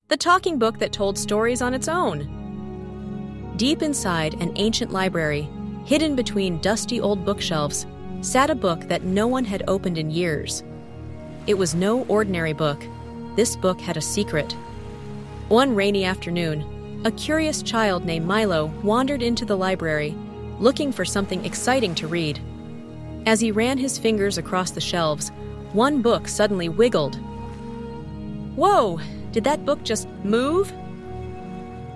the talking book that told stories on its own. Deep inside an ancient library, hidden between dusty old bookshelves, sat a book that no one had opened in years. It was no ordinary book. This book had a secret. One rainy afternoon, a curious child named Milo wandered into the library, looking for something exciting to read. As he ran his fingers across the shelves, one book suddenly wiggled. Whoa! Did that book just move?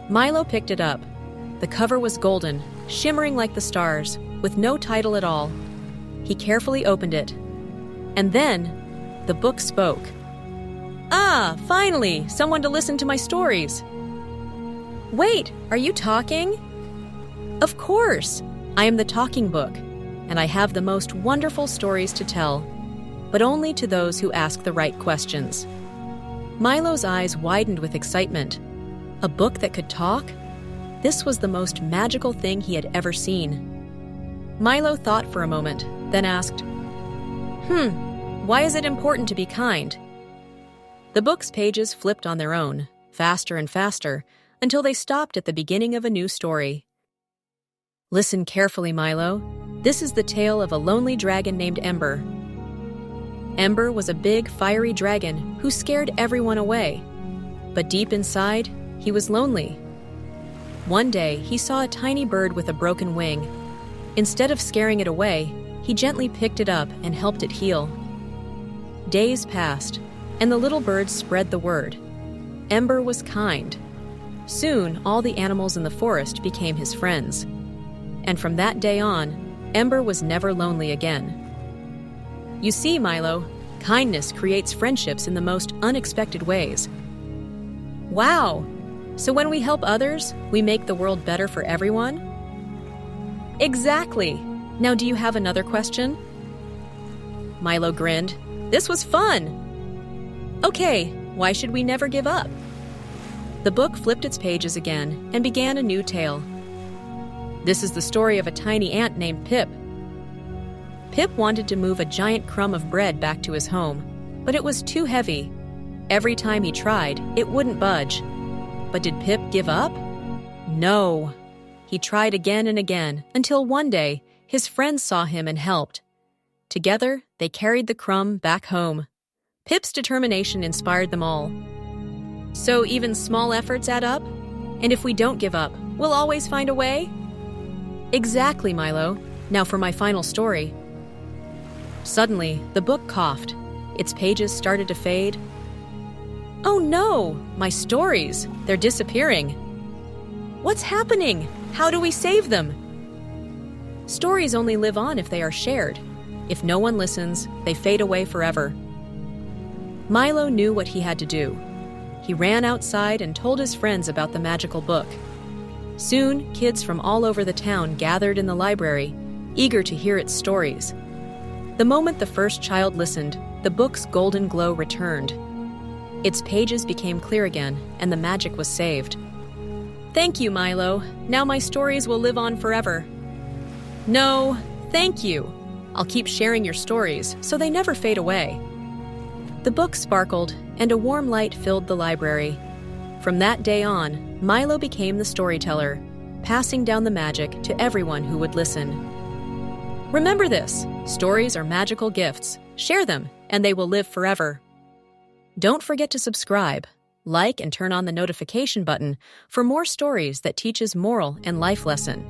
Milo picked it up. The cover was golden, shimmering like the stars, with no title at all. He carefully opened it. And then, the book spoke. Ah, finally, someone to listen to my stories. Wait, are you talking? Of course, I am the talking book, and I have the most wonderful stories to tell, but only to those who ask the right questions. Milo's eyes widened with excitement. A book that could talk? This was the most magical thing he had ever seen. Milo thought for a moment, then asked, why is it important to be kind? The book's pages flipped on their own, faster and faster, until they stopped at the beginning of a new story. Listen carefully, Milo. This is the tale of a lonely dragon named Ember. Ember was a big, fiery dragon who scared everyone away. But deep inside, he was lonely. One day, he saw a tiny bird with a broken wing. Instead of scaring it away, he gently picked it up and helped it heal. Days passed, and the little bird spread the word. Ember was kind. Soon, all the animals in the forest became his friends. And from that day on, Ember was never lonely again. You see, Milo, kindness creates friendships in the most unexpected ways. Wow! So when we help others, we make the world better for everyone? Exactly! Now do you have another question? Milo grinned. This was fun! Okay, why should we never give up? The book flipped its pages again and began a new tale. This is the story of a tiny ant named Pip. Pip wanted to move a giant crumb of bread back to his home, but it was too heavy. Every time he tried, it wouldn't budge. But did Pip give up? No. He tried again and again, until one day, his friends saw him and helped. Together, they carried the crumb back home. Pip's determination inspired them all. So even small efforts add up? And if we don't give up, we'll always find a way? Exactly, Milo. Now for my final story. Suddenly, the book coughed. Its pages started to fade. Oh no! My stories! They're disappearing. What's happening? How do we save them? Stories only live on if they are shared. If no one listens, they fade away forever. Milo knew what he had to do. He ran outside and told his friends about the magical book. Soon, kids from all over the town gathered in the library, eager to hear its stories. The moment the first child listened, the book's golden glow returned. Its pages became clear again, and the magic was saved. Thank you, Milo. Now my stories will live on forever. No, thank you. I'll keep sharing your stories so they never fade away. The book sparkled, and a warm light filled the library. From that day on, Milo became the storyteller, passing down the magic to everyone who would listen. Remember this, stories are magical gifts. Share them, and they will live forever. Don't forget to subscribe, like, and turn on the notification button for more stories that teaches moral and life lesson.